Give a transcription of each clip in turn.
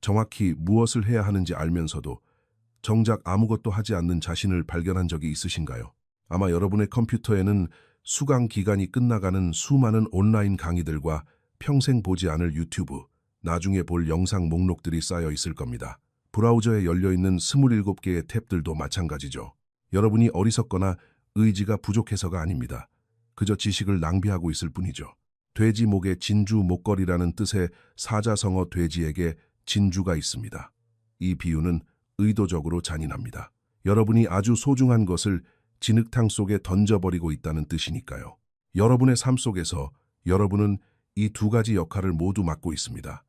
정확히 무엇을 해야 하는지 알면서도 정작 아무것도 하지 않는 자신을 발견한 적이 있으신가요? 아마 여러분의 컴퓨터에는 수강 기간이 끝나가는 수많은 온라인 강의들과 평생 보지 않을 유튜브, 나중에 볼 영상 목록들이 쌓여 있을 겁니다. 브라우저에 열려있는 27개의 탭들도 마찬가지죠. 여러분이 어리석거나 의지가 부족해서가 아닙니다. 그저 지식을 낭비하고 있을 뿐이죠. 돼지 목에 진주 목걸이라는 뜻의 사자성어 돼지에게 진주가 있습니다. 이 비유는 의도적으로 잔인합니다. 여러분이 아주 소중한 것을 진흙탕 속에 던져버리고 있다는 뜻이니까요. 여러분의 삶 속에서 여러분은 이 두 가지 역할을 모두 맡고 있습니다.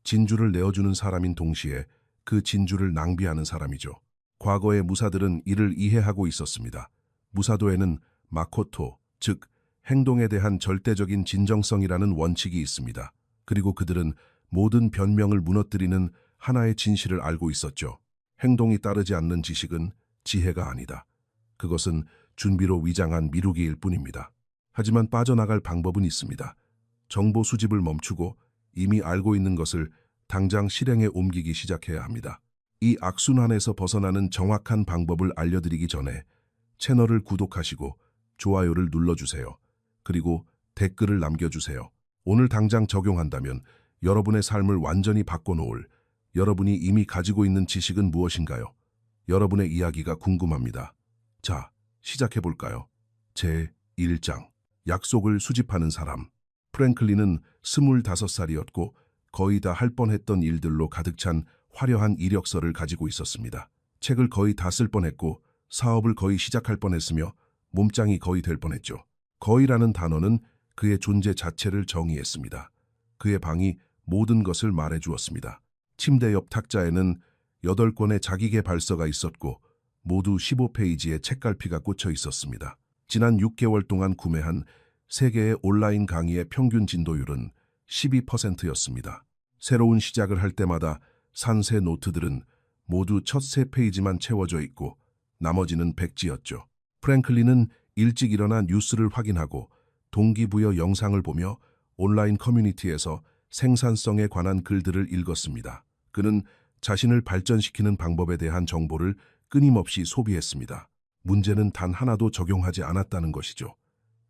진주를 내어주는 사람인 동시에 그 진주를 낭비하는 사람이죠. 과거의 무사들은 이를 이해하고 있었습니다. 무사도에는 마코토, 즉 행동에 대한 절대적인 진정성이라는 원칙이 있습니다. 그리고 그들은 모든 변명을 무너뜨리는 하나의 진실을 알고 있었죠. 행동이 따르지 않는 지식은 지혜가 아니다. 그것은 준비로 위장한 미루기일 뿐입니다. 하지만 빠져나갈 방법은 있습니다. 정보 수집을 멈추고 이미 알고 있는 것을 당장 실행에 옮기기 시작해야 합니다. 이 악순환에서 벗어나는 정확한 방법을 알려드리기 전에 채널을 구독하시고 좋아요를 눌러주세요. 그리고 댓글을 남겨주세요. 오늘 당장 적용한다면 여러분의 삶을 완전히 바꿔놓을 여러분이 이미 가지고 있는 지식은 무엇인가요? 여러분의 이야기가 궁금합니다. 자, 시작해볼까요? 제1장 약속을 수집하는 사람. 프랭클린은 25살이었고 거의 다 할 뻔했던 일들로 가득 찬 화려한 이력서를 가지고 있었습니다. 책을 거의 다 쓸 뻔했고 사업을 거의 시작할 뻔했으며 몸짱이 거의 될 뻔했죠. 거의라는 단어는 그의 존재 자체를 정의했습니다. 그의 방이 모든 것을 말해주었습니다. 침대 옆 탁자에는 8권의 자기계발서가 있었고 모두 15페이지의 책갈피가 꽂혀 있었습니다. 지난 6개월 동안 구매한 3개의 온라인 강의의 평균 진도율은 12%였습니다. 새로운 시작을 할 때마다 산 새 노트들은 모두 첫 3페이지만 채워져 있고 나머지는 백지였죠. 프랭클린은 일찍 일어나 뉴스를 확인하고 동기부여 영상을 보며 온라인 커뮤니티에서 생산성에 관한 글들을 읽었습니다. 그는 자신을 발전시키는 방법에 대한 정보를 끊임없이 소비했습니다. 문제는 단 하나도 적용하지 않았다는 것이죠.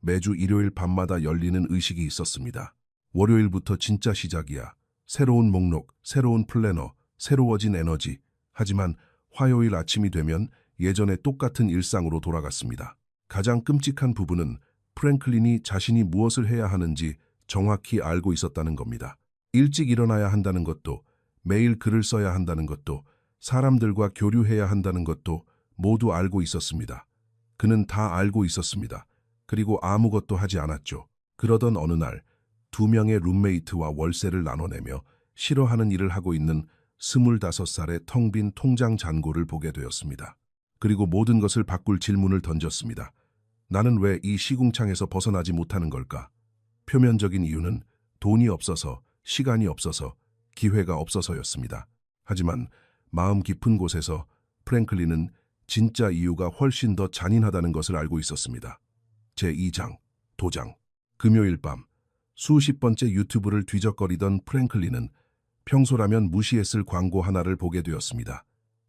매주 일요일 밤마다 열리는 의식이 있었습니다. 월요일부터 진짜 시작이야. 새로운 목록, 새로운 플래너, 새로워진 에너지. 하지만 화요일 아침이 되면 예전의 똑같은 일상으로 돌아갔습니다. 가장 끔찍한 부분은 프랭클린이 자신이 무엇을 해야 하는지 정확히 알고 있었다는 겁니다. 일찍 일어나야 한다는 것도, 매일 글을 써야 한다는 것도, 사람들과 교류해야 한다는 것도 모두 알고 있었습니다. 그는 다 알고 있었습니다. 그리고 아무것도 하지 않았죠. 그러던 어느 날 2명의 룸메이트와 월세를 나눠내며 싫어하는 일을 하고 있는 25살의 텅 빈 통장 잔고를 보게 되었습니다. 그리고 모든 것을 바꿀 질문을 던졌습니다. 나는 왜 이 시궁창에서 벗어나지 못하는 걸까? 표면적인 이유는 돈이 없어서, 시간이 없어서, 기회가 없어서였습니다. 하지만 마음 깊은 곳에서 프랭클린은 진짜 이유가 훨씬 더 잔인하다는 것을 알고 있었습니다. 제2장, 도장. 금요일 밤, 수십 번째 유튜브를 뒤적거리던 프랭클린은 평소라면 무시했을 광고 하나를 보게 되었습니다.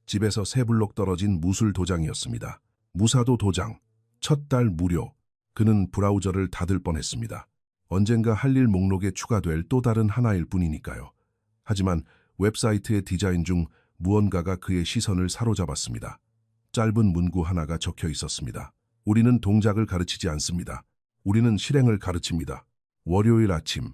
집에서 3블록 떨어진 무술 도장이었습니다. 무사도 도장, 첫 달 무료. 그는 브라우저를 닫을 뻔했습니다. 언젠가 할 일 목록에 추가될 또 다른 하나일 뿐이니까요. 하지만 웹사이트의 디자인 중 무언가가 그의 시선을 사로잡았습니다. 짧은 문구 하나가 적혀 있었습니다. 우리는 동작을 가르치지 않습니다. 우리는 실행을 가르칩니다. 월요일 아침,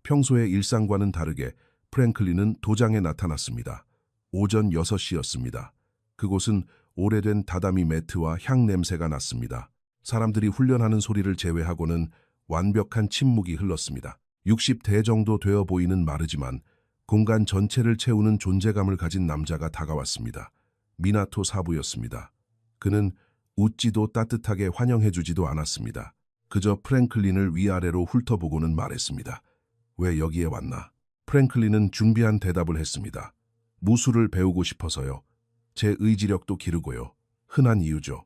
평소의 일상과는 다르게 프랭클린은 도장에 나타났습니다. 오전 6시였습니다. 그곳은 오래된 다다미 매트와 향 냄새가 났습니다. 사람들이 훈련하는 소리를 제외하고는 완벽한 침묵이 흘렀습니다. 60대 정도 되어 보이는 마르지만 공간 전체를 채우는 존재감을 가진 남자가 다가왔습니다. 미나토 사부였습니다. 그는 웃지도 따뜻하게 환영해주지도 않았습니다. 그저 프랭클린을 위아래로 훑어보고는 말했습니다. 왜 여기에 왔나? 프랭클린은 준비한 대답을 했습니다. 무술을 배우고 싶어서요. 제 의지력도 기르고요. 흔한 이유죠.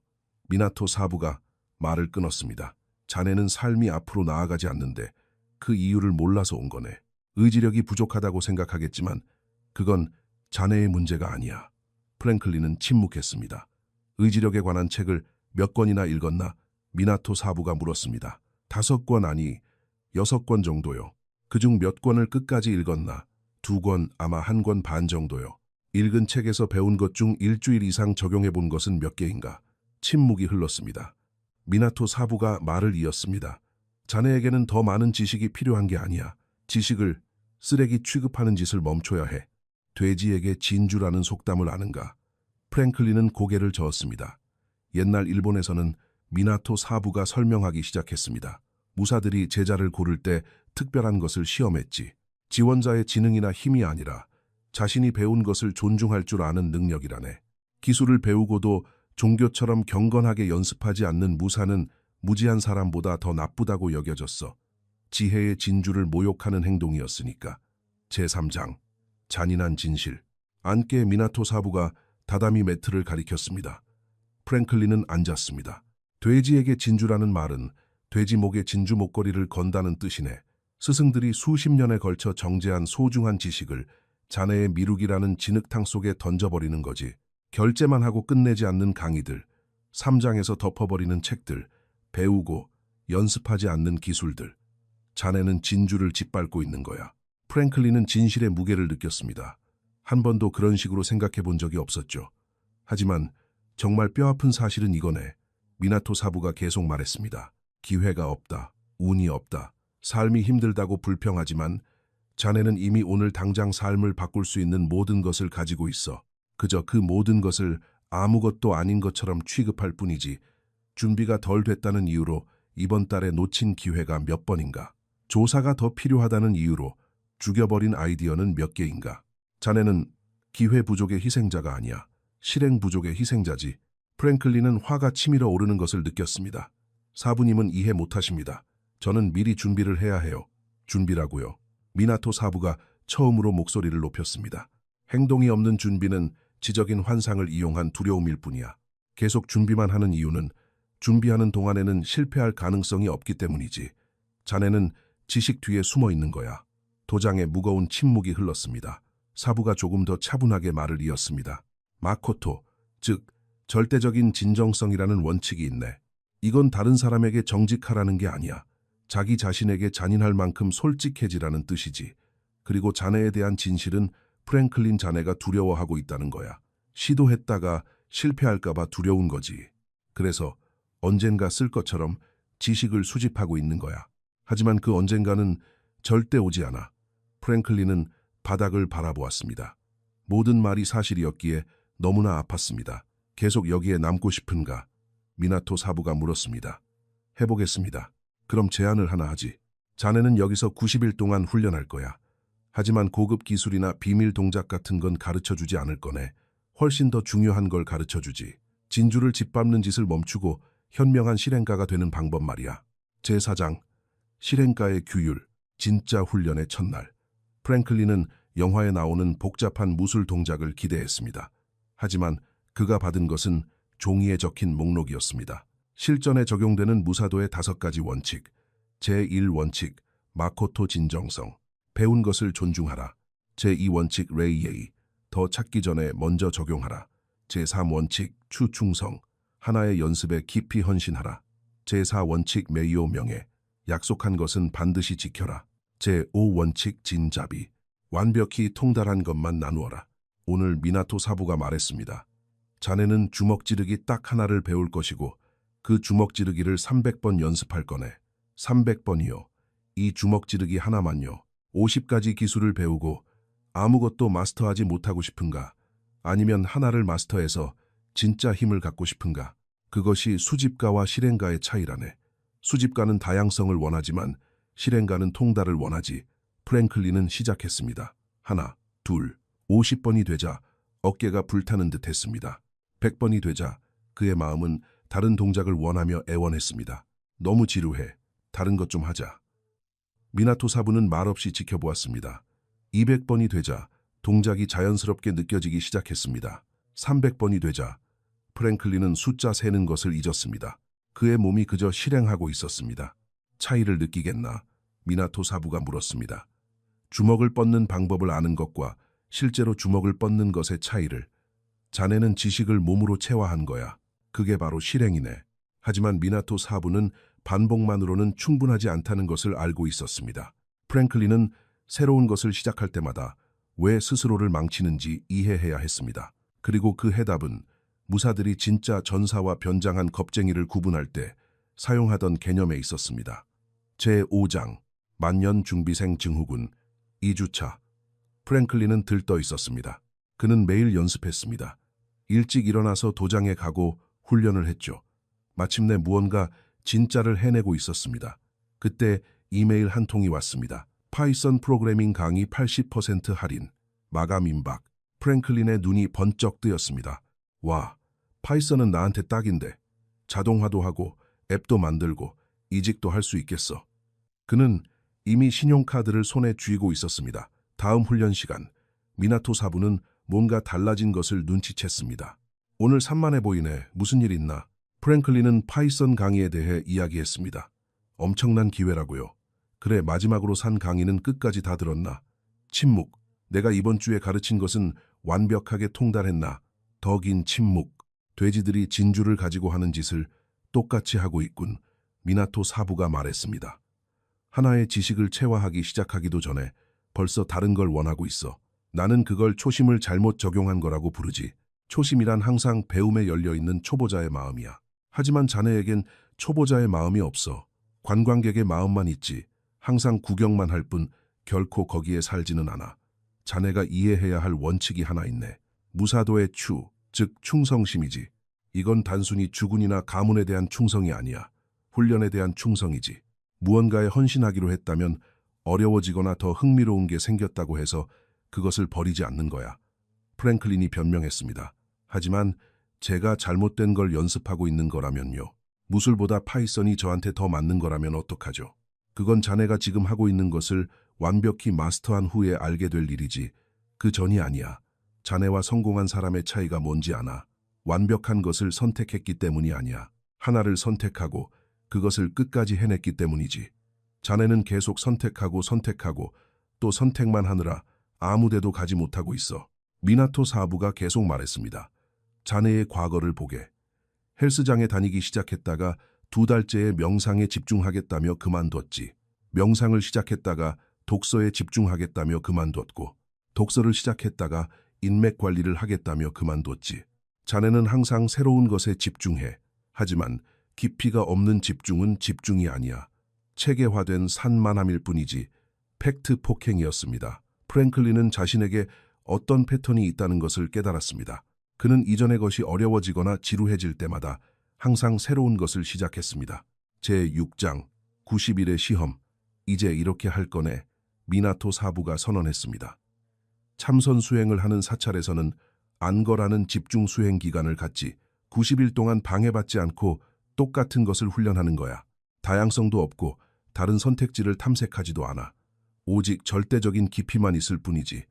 미나토 사부가 말을 끊었습니다. 자네는 삶이 앞으로 나아가지 않는데 그 이유를 몰라서 온 거네. 의지력이 부족하다고 생각하겠지만 그건 자네의 문제가 아니야. 프랭클린은 침묵했습니다. 의지력에 관한 책을 몇 권이나 읽었나? 미나토 사부가 물었습니다. 5권 아니 6권 정도요. 그중 몇 권을 끝까지 읽었나? 2권, 아마 1권 반 정도요. 읽은 책에서 배운 것 중 일주일 이상 적용해 본 것은 몇 개인가? 침묵이 흘렀습니다. 미나토 사부가 말을 이었습니다. 자네에게는 더 많은 지식이 필요한 게 아니야. 지식을 쓰레기 취급하는 짓을 멈춰야 해. 돼지에게 진주라는 속담을 아는가? 프랭클린은 고개를 저었습니다. 옛날 일본에서는 미나토 사부가 설명하기 시작했습니다. 무사들이 제자를 고를 때 특별한 것을 시험했지. 지원자의 지능이나 힘이 아니라 자신이 배운 것을 존중할 줄 아는 능력이라네. 기술을 배우고도 종교처럼 경건하게 연습하지 않는 무사는 무지한 사람보다 더 나쁘다고 여겨졌어. 지혜의 진주를 모욕하는 행동이었으니까. 제3장 잔인한 진실. 안께 미나토 사부가 다다미 매트를 가리켰습니다. 프랭클린은 앉았습니다. 돼지에게 진주라는 말은 돼지 목에 진주 목걸이를 건다는 뜻이네. 스승들이 수십 년에 걸쳐 정제한 소중한 지식을 자네의 미룩이라는 진흙탕 속에 던져버리는 거지. 결제만 하고 끝내지 않는 강의들, 3장에서 덮어버리는 책들, 배우고 연습하지 않는 기술들. 자네는 진주를 짓밟고 있는 거야. 프랭클린은 진실의 무게를 느꼈습니다. 한 번도 그런 식으로 생각해 본 적이 없었죠. 하지만 정말 뼈아픈 사실은 이거네. 미나토 사부가 계속 말했습니다. 기회가 없다. 운이 없다. 삶이 힘들다고 불평하지만 자네는 이미 오늘 당장 삶을 바꿀 수 있는 모든 것을 가지고 있어. 그저 그 모든 것을 아무것도 아닌 것처럼 취급할 뿐이지. 준비가 덜 됐다는 이유로 이번 달에 놓친 기회가 몇 번인가. 조사가 더 필요하다는 이유로 죽여버린 아이디어는 몇 개인가. 자네는 기회 부족의 희생자가 아니야. 실행 부족의 희생자지. 프랭클린은 화가 치밀어 오르는 것을 느꼈습니다. 사부님은 이해 못하십니다. 저는 미리 준비를 해야 해요. 준비라고요. 미나토 사부가 처음으로 목소리를 높였습니다. 행동이 없는 준비는 지적인 환상을 이용한 두려움일 뿐이야. 계속 준비만 하는 이유는 준비하는 동안에는 실패할 가능성이 없기 때문이지. 자네는 지식 뒤에 숨어 있는 거야. 도장에 무거운 침묵이 흘렀습니다. 사부가 조금 더 차분하게 말을 이었습니다. 마코토, 즉 절대적인 진정성이라는 원칙이 있네. 이건 다른 사람에게 정직하라는 게 아니야. 자기 자신에게 잔인할 만큼 솔직해지라는 뜻이지. 그리고 자네에 대한 진실은 프랭클린 자네가 두려워하고 있다는 거야. 시도했다가 실패할까 봐 두려운 거지. 그래서 언젠가 쓸 것처럼 지식을 수집하고 있는 거야. 하지만 그 언젠가는 절대 오지 않아. 프랭클린은 바닥을 바라보았습니다. 모든 말이 사실이었기에 너무나 아팠습니다. 계속 여기에 남고 싶은가? 미나토 사부가 물었습니다. 해보겠습니다. 그럼 제안을 하나 하지. 자네는 여기서 90일 동안 훈련할 거야. 하지만 고급 기술이나 비밀 동작 같은 건 가르쳐주지 않을 거네. 훨씬 더 중요한 걸 가르쳐주지. 진주를 짓밟는 짓을 멈추고 현명한 실행가가 되는 방법 말이야. 제4장 실행가의 규율. 진짜 훈련의 첫날. 프랭클린은 영화에 나오는 복잡한 무술 동작을 기대했습니다. 하지만 그가 받은 것은 종이에 적힌 목록이었습니다. 실전에 적용되는 무사도의 5가지 원칙. 제1원칙, 마코토 진정성. 배운 것을 존중하라. 제2원칙, 레이예이. 더 찾기 전에 먼저 적용하라. 제3원칙, 추충성. 하나의 연습에 깊이 헌신하라. 제4원칙, 메이오 명예. 약속한 것은 반드시 지켜라. 제5원칙, 진자비. 완벽히 통달한 것만 나누어라. 오늘 미나토 사부가 말했습니다. 자네는 주먹지르기 딱 하나를 배울 것이고 그 주먹지르기를 300번 연습할 거네. 300번이요. 이 주먹지르기 하나만요. 50가지 기술을 배우고 아무것도 마스터하지 못하고 싶은가? 아니면 하나를 마스터해서 진짜 힘을 갖고 싶은가? 그것이 수집가와 실행가의 차이라네. 수집가는 다양성을 원하지만 실행가는 통달을 원하지. 프랭클린은 시작했습니다. 하나, 둘, 50번이 되자 어깨가 불타는 듯 했습니다. 100번이 되자 그의 마음은 다른 동작을 원하며 애원했습니다. 너무 지루해. 다른 것 좀 하자. 미나토 사부는 말없이 지켜보았습니다. 200번이 되자 동작이 자연스럽게 느껴지기 시작했습니다. 300번이 되자 프랭클린은 숫자 세는 것을 잊었습니다. 그의 몸이 그저 실행하고 있었습니다. 차이를 느끼겠나? 미나토 사부가 물었습니다. 주먹을 뻗는 방법을 아는 것과 실제로 주먹을 뻗는 것의 차이를. 자네는 지식을 몸으로 체화한 거야. 그게 바로 실행이네. 하지만 미나토 사부는 반복만으로는 충분하지 않다는 것을 알고 있었습니다. 프랭클린은 새로운 것을 시작할 때마다 왜 스스로를 망치는지 이해해야 했습니다. 그리고 그 해답은 무사들이 진짜 전사와 변장한 겁쟁이를 구분할 때 사용하던 개념에 있었습니다. 제5장 만년준비생 증후군 2주차. 프랭클린은 들떠 있었습니다. 그는 매일 연습했습니다. 일찍 일어나서 도장에 가고 훈련을 했죠. 마침내 무언가 진짜를 해내고 있었습니다. 그때 이메일 한 통이 왔습니다. 파이썬 프로그래밍 강의 80% 할인. 마감 임박. 프랭클린의 눈이 번쩍 뜨였습니다. 와, 파이썬은 나한테 딱인데. 자동화도 하고 앱도 만들고 이직도 할 수 있겠어. 그는 이미 신용카드를 손에 쥐고 있었습니다. 다음 훈련 시간. 미나토 사부는 뭔가 달라진 것을 눈치챘습니다. 오늘 산만해 보이네. 무슨 일 있나? 프랭클린은 파이썬 강의에 대해 이야기했습니다. 엄청난 기회라고요. 그래, 마지막으로 산 강의는 끝까지 다 들었나? 침묵. 내가 이번 주에 가르친 것은 완벽하게 통달했나? 더 긴 침묵. 돼지들이 진주를 가지고 하는 짓을 똑같이 하고 있군. 미나토 사부가 말했습니다. 하나의 지식을 체화하기 시작하기도 전에 벌써 다른 걸 원하고 있어. 나는 그걸 초심을 잘못 적용한 거라고 부르지. 초심이란 항상 배움에 열려있는 초보자의 마음이야. 하지만 자네에겐 초보자의 마음이 없어. 관광객의 마음만 있지. 항상 구경만 할 뿐 결코 거기에 살지는 않아. 자네가 이해해야 할 원칙이 하나 있네. 무사도의 추, 즉 충성심이지. 이건 단순히 주군이나 가문에 대한 충성이 아니야. 훈련에 대한 충성이지. 무언가에 헌신하기로 했다면 어려워지거나 더 흥미로운 게 생겼다고 해서 그것을 버리지 않는 거야. 프랭클린이 변명했습니다. 하지만 제가 잘못된 걸 연습하고 있는 거라면요. 무술보다 파이썬이 저한테 더 맞는 거라면 어떡하죠? 그건 자네가 지금 하고 있는 것을 완벽히 마스터한 후에 알게 될 일이지. 그 전이 아니야. 자네와 성공한 사람의 차이가 뭔지 아나? 완벽한 것을 선택했기 때문이 아니야. 하나를 선택하고 그것을 끝까지 해냈기 때문이지. 자네는 계속 선택하고 또 선택만 하느라 아무 데도 가지 못하고 있어. 미나토 사부가 계속 말했습니다. 자네의 과거를 보게. 헬스장에 다니기 시작했다가 2달째의 명상에 집중하겠다며 그만뒀지. 명상을 시작했다가 독서에 집중하겠다며 그만뒀고, 독서를 시작했다가 인맥 관리를 하겠다며 그만뒀지. 자네는 항상 새로운 것에 집중해. 하지만 깊이가 없는 집중은 집중이 아니야. 체계화된 산만함일 뿐이지. 팩트 폭행이었습니다. 프랭클린은 자신에게 어떤 패턴이 있다는 것을 깨달았습니다. 그는 이전의 것이 어려워지거나 지루해질 때마다 항상 새로운 것을 시작했습니다. 제6장 90일의 시험. 이제 이렇게 할 거네. 미나토 사부가 선언했습니다. 참선 수행을 하는 사찰에서는 안거라는 집중 수행 기간을 갖지. 90일 동안 방해받지 않고 똑같은 것을 훈련하는 거야. 다양성도 없고 다른 선택지를 탐색하지도 않아. 오직 절대적인 깊이만 있을 뿐이지.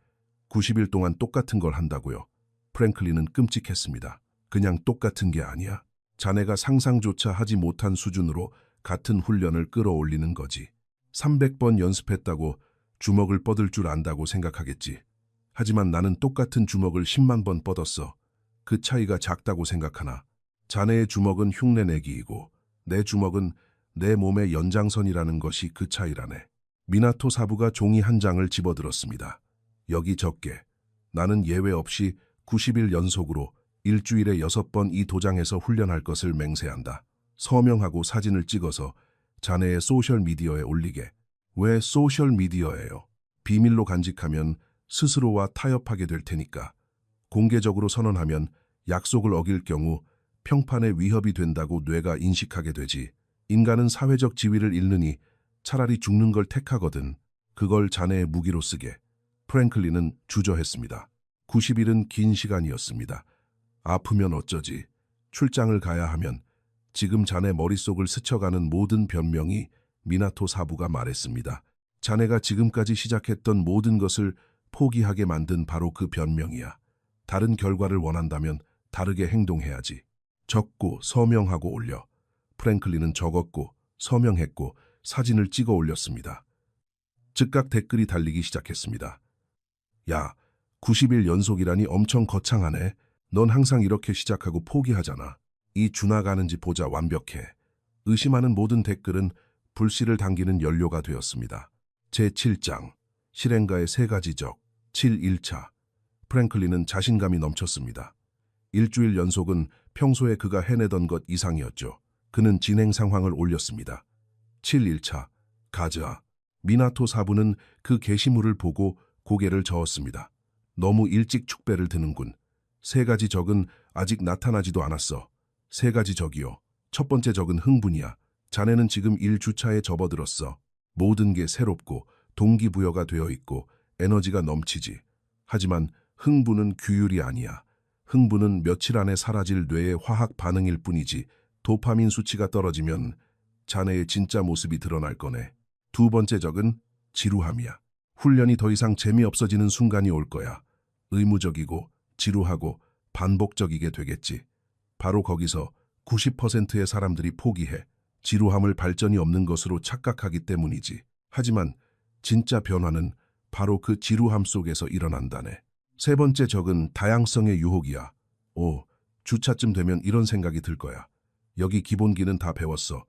90일 동안 똑같은 걸 한다고요. 프랭클린은 끔찍했습니다. 그냥 똑같은 게 아니야. 자네가 상상조차 하지 못한 수준으로 같은 훈련을 끌어올리는 거지. 300번 연습했다고 주먹을 뻗을 줄 안다고 생각하겠지. 하지만 나는 똑같은 주먹을 10만 번 뻗었어. 그 차이가 작다고 생각하나? 자네의 주먹은 흉내내기이고 내 주먹은 내 몸의 연장선이라는 것이 그 차이라네. 미나토 사부가 종이 한 장을 집어들었습니다. 여기 적게. 나는 예외 없이 90일 연속으로 일주일에 6번 이 도장에서 훈련할 것을 맹세한다. 서명하고 사진을 찍어서 자네의 소셜미디어에 올리게. 왜 소셜미디어예요? 비밀로 간직하면 스스로와 타협하게 될 테니까. 공개적으로 선언하면 약속을 어길 경우 평판에 위협이 된다고 뇌가 인식하게 되지. 인간은 사회적 지위를 잃느니 차라리 죽는 걸 택하거든. 그걸 자네의 무기로 쓰게. 프랭클린은 주저했습니다. 90일은 긴 시간이었습니다. 아프면 어쩌지? 출장을 가야 하면. 지금 자네 머릿속을 스쳐가는 모든 변명이 미나토 사부가 말했습니다. 자네가 지금까지 시작했던 모든 것을 포기하게 만든 바로 그 변명이야. 다른 결과를 원한다면 다르게 행동해야지. 적고 서명하고 올려. 프랭클린은 적었고 서명했고 사진을 찍어 올렸습니다. 즉각 댓글이 달리기 시작했습니다. 야, 90일 연속이라니 엄청 거창하네. 넌 항상 이렇게 시작하고 포기하잖아. 이 주나가는지 보자 완벽해. 의심하는 모든 댓글은 불씨를 당기는 연료가 되었습니다. 제7장 실행가의 세 가지 적 7일차 프랭클린은 자신감이 넘쳤습니다. 일주일 연속은 평소에 그가 해내던 것 이상이었죠. 그는 진행 상황을 올렸습니다. 7일차 가즈아 미나토 사부는 그 게시물을 보고 고개를 저었습니다. 너무 일찍 축배를 드는군. 세 가지 적은 아직 나타나지도 않았어. 세 가지 적이요. 첫 번째 적은 흥분이야. 자네는 지금 1주차에 접어들었어. 모든 게 새롭고 동기부여가 되어 있고 에너지가 넘치지. 하지만 흥분은 규율이 아니야. 흥분은 며칠 안에 사라질 뇌의 화학 반응일 뿐이지 도파민 수치가 떨어지면 자네의 진짜 모습이 드러날 거네. 두 번째 적은 지루함이야. 훈련이 더 이상 재미없어지는 순간이 올 거야. 의무적이고 지루하고 반복적이게 되겠지. 바로 거기서 90%의 사람들이 포기해. 지루함을 발전이 없는 것으로 착각하기 때문이지. 하지만 진짜 변화는 바로 그 지루함 속에서 일어난다네. 세 번째 적은 다양성의 유혹이야. 주차쯤 되면 이런 생각이 들 거야. 여기 기본기는 다 배웠어.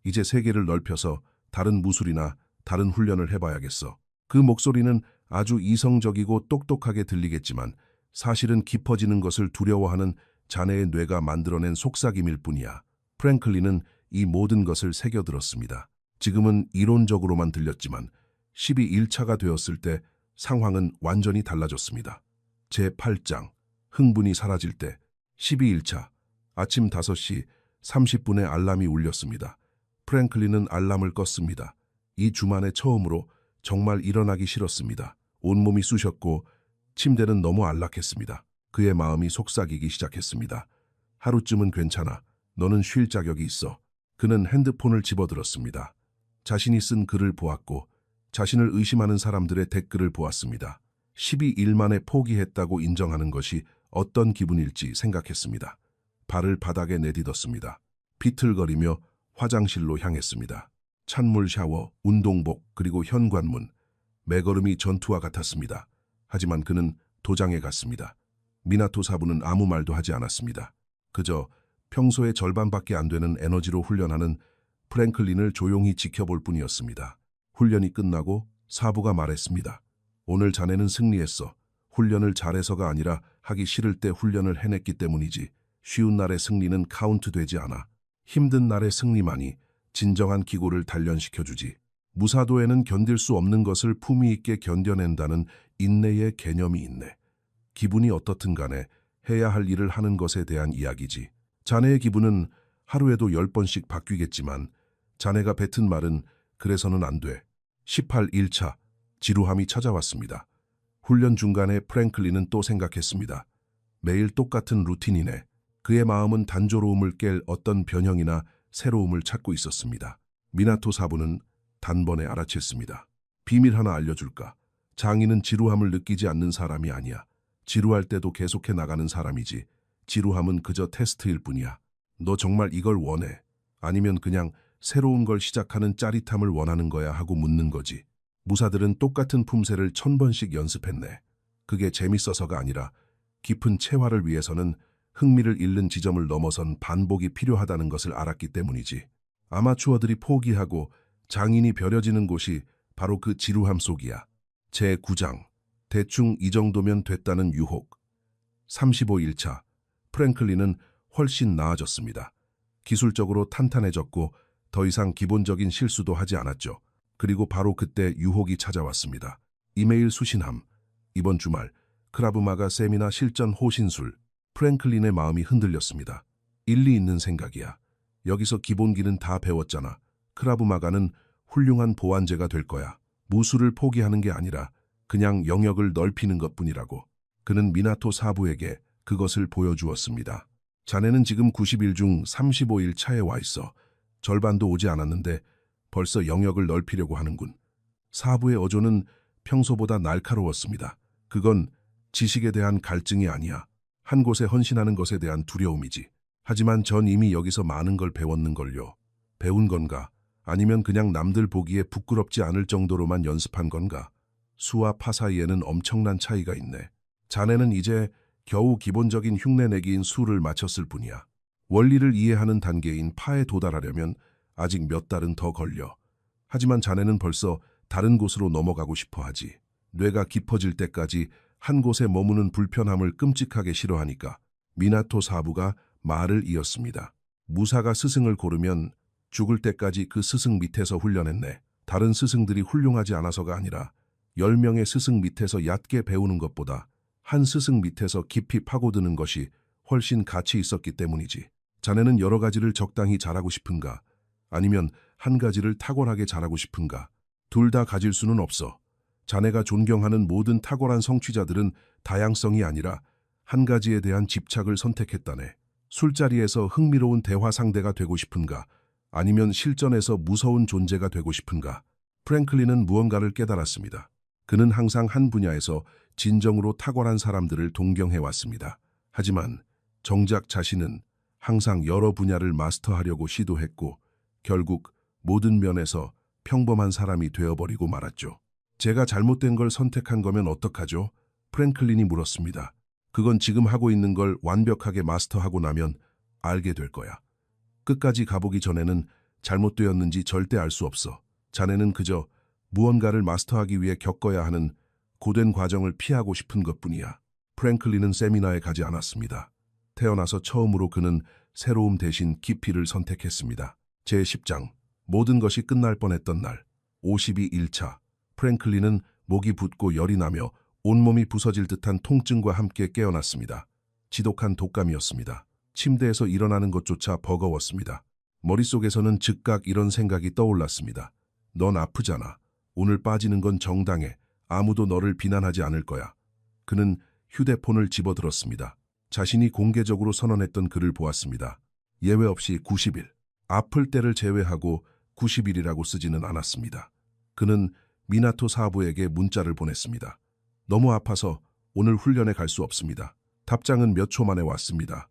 이제 세계를 넓혀서 다른 무술이나 다른 훈련을 해봐야겠어. 그 목소리는 아주 이성적이고 똑똑하게 들리겠지만 사실은 깊어지는 것을 두려워하는 자네의 뇌가 만들어낸 속삭임일 뿐이야. 프랭클린은 이 모든 것을 새겨들었습니다. 지금은 이론적으로만 들렸지만 12일차가 되었을 때 상황은 완전히 달라졌습니다. 제8장 흥분이 사라질 때 12일차 아침 5시 30분에 알람이 울렸습니다. 프랭클린은 알람을 껐습니다. 이 주만에 처음으로 정말 일어나기 싫었습니다. 온몸이 쑤셨고 침대는 너무 안락했습니다. 그의 마음이 속삭이기 시작했습니다. 하루쯤은 괜찮아. 너는 쉴 자격이 있어. 그는 핸드폰을 집어들었습니다. 자신이 쓴 글을 보았고 자신을 의심하는 사람들의 댓글을 보았습니다. 12일 만에 포기했다고 인정하는 것이 어떤 기분일지 생각했습니다. 발을 바닥에 내딛었습니다. 비틀거리며 화장실로 향했습니다. 찬물 샤워, 운동복, 그리고 현관문. 매걸음이 전투와 같았습니다. 하지만 그는 도장에 갔습니다. 미나토 사부는 아무 말도 하지 않았습니다. 그저 평소의 절반밖에 안 되는 에너지로 훈련하는 프랭클린을 조용히 지켜볼 뿐이었습니다. 훈련이 끝나고 사부가 말했습니다. 오늘 자네는 승리했어. 훈련을 잘해서가 아니라 하기 싫을 때 훈련을 해냈기 때문이지. 쉬운 날의 승리는 카운트되지 않아. 힘든 날의 승리만이 진정한 기고를 단련시켜주지. 무사도에는 견딜 수 없는 것을 품위 있게 견뎌낸다는 인내의 개념이 있네. 기분이 어떻든 간에 해야 할 일을 하는 것에 대한 이야기지. 자네의 기분은 하루에도 10번씩 바뀌겠지만 자네가 뱉은 말은 그래서는 안 돼. 18일차 지루함이 찾아왔습니다. 훈련 중간에 프랭클린은 또 생각했습니다. 매일 똑같은 루틴이네. 그의 마음은 단조로움을 깰 어떤 변형이나 새로움을 찾고 있었습니다. 미나토 사부는 단번에 알아챘습니다. 비밀 하나 알려줄까? 장인은 지루함을 느끼지 않는 사람이 아니야. 지루할 때도 계속해 나가는 사람이지. 지루함은 그저 테스트일 뿐이야. 너 정말 이걸 원해? 아니면 그냥 새로운 걸 시작하는 짜릿함을 원하는 거야 하고 묻는 거지. 무사들은 똑같은 품새를 1000번씩 연습했네. 그게 재밌어서가 아니라 깊은 체화를 위해서는 흥미를 잃는 지점을 넘어선 반복이 필요하다는 것을 알았기 때문이지. 아마추어들이 포기하고 장인이 벼려지는 곳이 바로 그 지루함 속이야. 제9장 대충 이 정도면 됐다는 유혹. 35일차 프랭클린은 훨씬 나아졌습니다. 기술적으로 탄탄해졌고 더 이상 기본적인 실수도 하지 않았죠. 그리고 바로 그때 유혹이 찾아왔습니다. 이메일 수신함. 이번 주말 크라브마가 세미나 실전 호신술. 프랭클린의 마음이 흔들렸습니다. 일리 있는 생각이야. 여기서 기본기는 다 배웠잖아. 크라브마가는 훌륭한 보완제가 될 거야. 무술을 포기하는 게 아니라 그냥 영역을 넓히는 것뿐이라고. 그는 미나토 사부에게 그것을 보여주었습니다. 자네는 지금 90일 중 35일 차에 와 있어. 절반도 오지 않았는데 벌써 영역을 넓히려고 하는군. 사부의 어조는 평소보다 날카로웠습니다. 그건 지식에 대한 갈증이 아니야. 한 곳에 헌신하는 것에 대한 두려움이지. 하지만 전 이미 여기서 많은 걸 배웠는걸요. 배운 건가? 아니면 그냥 남들 보기에 부끄럽지 않을 정도로만 연습한 건가? 수와 파 사이에는 엄청난 차이가 있네. 자네는 이제 겨우 기본적인 흉내내기인 수를 마쳤을 뿐이야. 원리를 이해하는 단계인 파에 도달하려면 아직 몇 달은 더 걸려. 하지만 자네는 벌써 다른 곳으로 넘어가고 싶어 하지. 뇌가 깊어질 때까지 한 곳에 머무는 불편함을 끔찍하게 싫어하니까. 미나토 사부가 말을 이었습니다. 무사가 스승을 고르면 죽을 때까지 그 스승 밑에서 훈련했네. 다른 스승들이 훌륭하지 않아서가 아니라 10명의 스승 밑에서 얕게 배우는 것보다 한 스승 밑에서 깊이 파고드는 것이 훨씬 가치 있었기 때문이지. 자네는 여러 가지를 적당히 잘하고 싶은가? 아니면 한 가지를 탁월하게 잘하고 싶은가? 둘 다 가질 수는 없어. 자네가 존경하는 모든 탁월한 성취자들은 다양성이 아니라 한 가지에 대한 집착을 선택했다네. 술자리에서 흥미로운 대화 상대가 되고 싶은가? 아니면 실전에서 무서운 존재가 되고 싶은가? 프랭클린은 무언가를 깨달았습니다. 그는 항상 한 분야에서 진정으로 탁월한 사람들을 동경해왔습니다. 하지만 정작 자신은 항상 여러 분야를 마스터하려고 시도했고 결국 모든 면에서 평범한 사람이 되어버리고 말았죠. 제가 잘못된 걸 선택한 거면 어떡하죠? 프랭클린이 물었습니다. 그건 지금 하고 있는 걸 완벽하게 마스터하고 나면 알게 될 거야. 끝까지 가보기 전에는 잘못되었는지 절대 알 수 없어. 자네는 그저 무언가를 마스터하기 위해 겪어야 하는 고된 과정을 피하고 싶은 것뿐이야. 프랭클린은 세미나에 가지 않았습니다. 태어나서 처음으로 그는 새로움 대신 깊이를 선택했습니다. 제10장 모든 것이 끝날 뻔했던 날 52일차 프랭클린은 목이 붓고 열이 나며 온몸이 부서질 듯한 통증과 함께 깨어났습니다. 지독한 독감이었습니다. 침대에서 일어나는 것조차 버거웠습니다. 머릿속에서는 즉각 이런 생각이 떠올랐습니다. 넌 아프잖아. 오늘 빠지는 건 정당해. 아무도 너를 비난하지 않을 거야. 그는 휴대폰을 집어들었습니다. 자신이 공개적으로 선언했던 글을 보았습니다. 예외 없이 90일. 아플 때를 제외하고 90일이라고 쓰지는 않았습니다. 그는 미나토 사부에게 문자를 보냈습니다. 너무 아파서 오늘 훈련에 갈 수 없습니다. 답장은 몇 초 만에 왔습니다.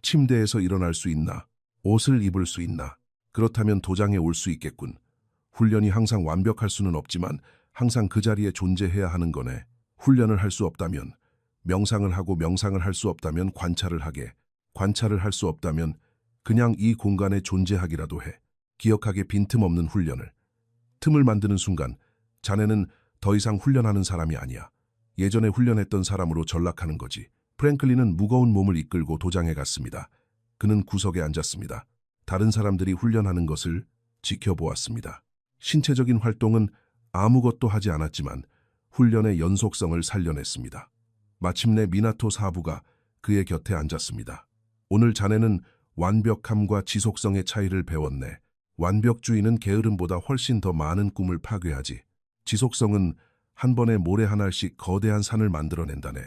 침대에서 일어날 수 있나? 옷을 입을 수 있나? 그렇다면 도장에 올 수 있겠군. 훈련이 항상 완벽할 수는 없지만 항상 그 자리에 존재해야 하는 거네. 훈련을 할 수 없다면 명상을 하고 명상을 할 수 없다면 관찰을 하게. 관찰을 할 수 없다면 그냥 이 공간에 존재하기라도 해. 기억하게 빈틈없는 훈련을. 틈을 만드는 순간 자네는 더 이상 훈련하는 사람이 아니야. 예전에 훈련했던 사람으로 전락하는 거지. 프랭클린은 무거운 몸을 이끌고 도장에 갔습니다. 그는 구석에 앉았습니다. 다른 사람들이 훈련하는 것을 지켜보았습니다. 신체적인 활동은 아무것도 하지 않았지만 훈련의 연속성을 살려냈습니다. 마침내 미나토 사부가 그의 곁에 앉았습니다. 오늘 자네는 완벽함과 지속성의 차이를 배웠네. 완벽주의는 게으름보다 훨씬 더 많은 꿈을 파괴하지. 지속성은 한 번에 모래 한 알씩 거대한 산을 만들어낸다네.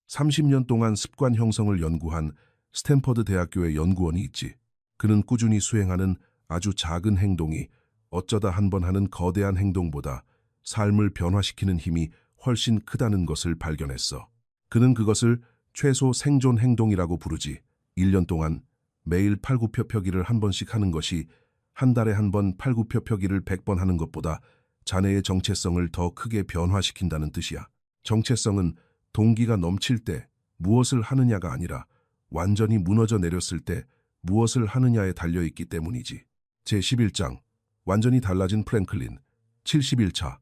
30년 동안 습관 형성을 연구한 스탠퍼드 대학교의 연구원이 있지. 그는 꾸준히 수행하는 아주 작은 행동이 어쩌다 한 번 하는 거대한 행동보다 삶을 변화시키는 힘이 훨씬 크다는 것을 발견했어. 그는 그것을 최소 생존 행동이라고 부르지. 1년 동안 매일 팔굽혀펴기를 한 번씩 하는 것이 한 달에 한 번 팔굽혀펴기를 100번 하는 것보다 자네의 정체성을 더 크게 변화시킨다는 뜻이야. 정체성은 동기가 넘칠 때 무엇을 하느냐가 아니라 완전히 무너져 내렸을 때 무엇을 하느냐에 달려있기 때문이지. 제11장 완전히 달라진 프랭클린. 71차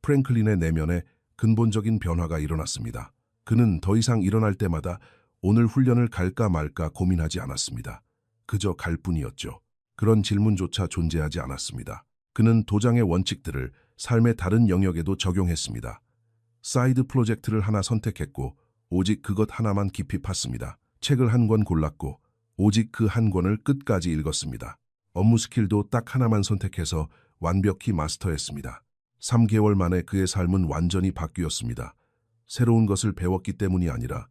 프랭클린의 내면에 근본적인 변화가 일어났습니다. 그는 더 이상 일어날 때마다 오늘 훈련을 갈까 말까 고민하지 않았습니다. 그저 갈 뿐이었죠. 그런 질문조차 존재하지 않았습니다. 그는 도장의 원칙들을 삶의 다른 영역에도 적용했습니다. 사이드 프로젝트를 하나 선택했고 오직 그것 하나만 깊이 팠습니다. 책을 한 권 골랐고 오직 그 한 권을 끝까지 읽었습니다. 업무 스킬도 딱 하나만 선택해서 완벽히 마스터했습니다. 3개월 만에 그의 삶은 완전히 바뀌었습니다. 새로운 것을 배웠기 때문이 아니라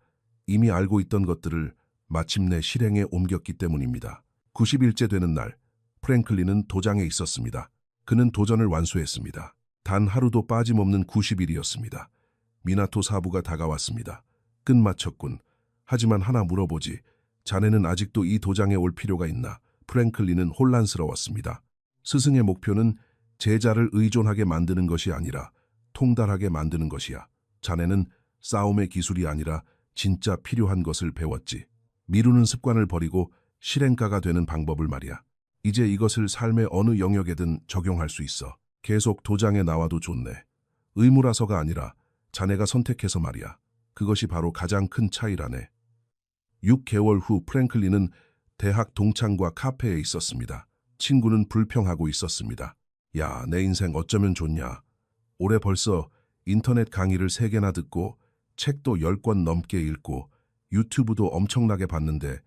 이미 알고 있던 것들을 마침내 실행에 옮겼기 때문입니다. 90일째 되는 날, 프랭클린은 도장에 있었습니다. 그는 도전을 완수했습니다. 단 하루도 빠짐없는 90일이었습니다. 미나토 사부가 다가왔습니다. 끝마쳤군. 하지만 하나 물어보지. 자네는 아직도 이 도장에 올 필요가 있나? 프랭클린은 혼란스러웠습니다. 스승의 목표는 제자를 의존하게 만드는 것이 아니라 통달하게 만드는 것이야. 자네는 싸움의 기술이 아니라 진짜 필요한 것을 배웠지. 미루는 습관을 버리고 실행가가 되는 방법을 말이야. 이제 이것을 삶의 어느 영역에든 적용할 수 있어. 계속 도장에 나와도 좋네. 의무라서가 아니라 자네가 선택해서 말이야. 그것이 바로 가장 큰 차이라네. 6개월 후 프랭클린은 대학 동창과 카페에 있었습니다. 친구는 불평하고 있었습니다. 야, 내 인생 어쩌면 좋냐. 올해 벌써 인터넷 강의를 3개나 듣고 책도 10권 넘게 읽고 유튜브도 엄청나게 봤는데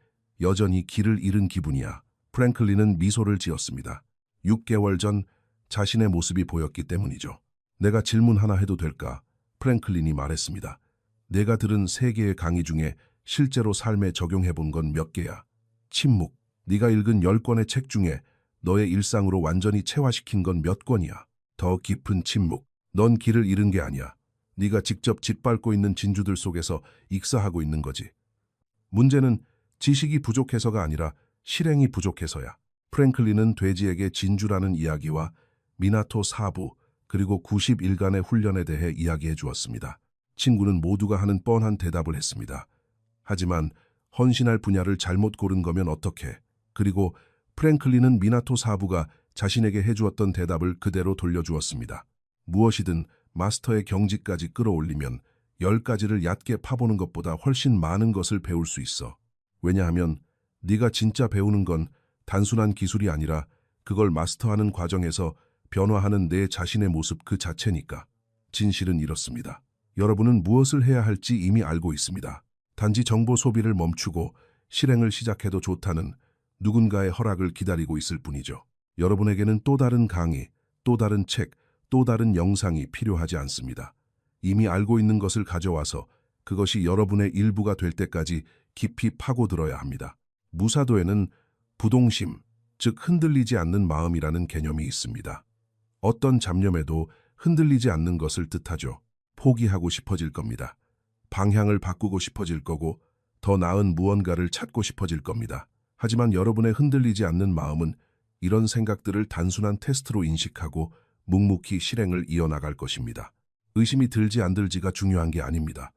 여전히 길을 잃은 기분이야. 프랭클린은 미소를 지었습니다. 6개월 전 자신의 모습이 보였기 때문이죠. 내가 질문 하나 해도 될까? 프랭클린이 말했습니다. 내가 들은 3개의 강의 중에 실제로 삶에 적용해 본 건 몇 개야? 침묵. 네가 읽은 10권의 책 중에 너의 일상으로 완전히 체화시킨 건 몇 권이야? 더 깊은 침묵. 넌 길을 잃은 게 아니야. 네가 직접 짓밟고 있는 진주들 속에서 익사하고 있는 거지. 문제는 지식이 부족해서가 아니라 실행이 부족해서야. 프랭클린은 돼지에게 진주라는 이야기와 미나토 사부 그리고 90일간의 훈련에 대해 이야기해 주었습니다. 친구는 모두가 하는 뻔한 대답을 했습니다. 하지만 헌신할 분야를 잘못 고른 거면 어떡해. 그리고 프랭클린은 미나토 사부가 자신에게 해주었던 대답을 그대로 돌려주었습니다. 무엇이든 마스터의 경지까지 끌어올리면 10가지를 얕게 파보는 것보다 훨씬 많은 것을 배울 수 있어. 왜냐하면 네가 진짜 배우는 건 단순한 기술이 아니라 그걸 마스터하는 과정에서 변화하는 내 자신의 모습 그 자체니까. 진실은 이렇습니다. 여러분은 무엇을 해야 할지 이미 알고 있습니다. 단지 정보 소비를 멈추고 실행을 시작해도 좋다는 누군가의 허락을 기다리고 있을 뿐이죠. 여러분에게는 또 다른 강의, 또 다른 책, 또 다른 영상이 필요하지 않습니다. 이미 알고 있는 것을 가져와서 그것이 여러분의 일부가 될 때까지 깊이 파고들어야 합니다. 무사도에는 부동심, 즉 흔들리지 않는 마음이라는 개념이 있습니다. 어떤 잡념에도 흔들리지 않는 것을 뜻하죠. 포기하고 싶어질 겁니다. 방향을 바꾸고 싶어질 거고 더 나은 무언가를 찾고 싶어질 겁니다. 하지만 여러분의 흔들리지 않는 마음은 이런 생각들을 단순한 테스트로 인식하고 묵묵히 실행을 이어나갈 것입니다. 의심이 들지 안 들지가 중요한 게 아닙니다.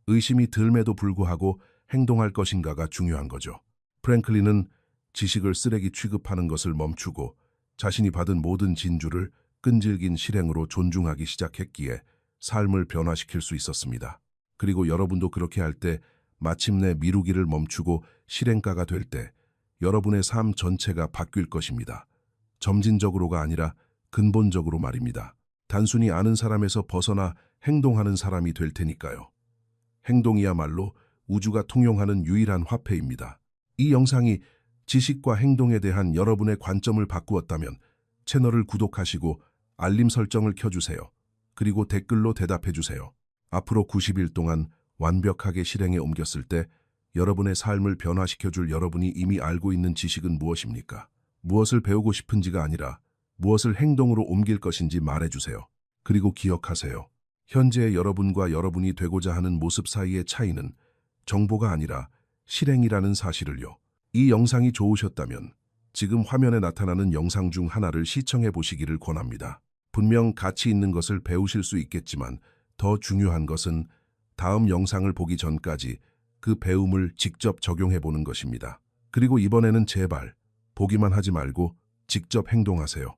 의심이 들매도 불구하고 행동할 것인가가 중요한 거죠. 프랭클린은 지식을 쓰레기 취급하는 것을 멈추고 자신이 받은 모든 진주를 끈질긴 실행으로 존중하기 시작했기에 삶을 변화시킬 수 있었습니다. 그리고 여러분도 그렇게 할 때 마침내 미루기를 멈추고 실행가가 될 때 여러분의 삶 전체가 바뀔 것입니다. 점진적으로가 아니라 근본적으로 말입니다. 단순히 아는 사람에서 벗어나 행동하는 사람이 될 테니까요. 행동이야말로 우주가 통용하는 유일한 화폐입니다. 이 영상이 지식과 행동에 대한 여러분의 관점을 바꾸었다면 채널을 구독하시고 알림 설정을 켜주세요. 그리고 댓글로 대답해주세요. 앞으로 90일 동안 완벽하게 실행에 옮겼을 때 여러분의 삶을 변화시켜줄 여러분이 이미 알고 있는 지식은 무엇입니까? 무엇을 배우고 싶은지가 아니라 무엇을 행동으로 옮길 것인지 말해주세요. 그리고 기억하세요. 현재의 여러분과 여러분이 되고자 하는 모습 사이의 차이는 정보가 아니라 실행이라는 사실을요. 이 영상이 좋으셨다면 지금 화면에 나타나는 영상 중 하나를 시청해 보시기를 권합니다. 분명 가치 있는 것을 배우실 수 있겠지만 더 중요한 것은 다음 영상을 보기 전까지 그 배움을 직접 적용해 보는 것입니다. 그리고 이번에는 제발 보기만 하지 말고 직접 행동하세요.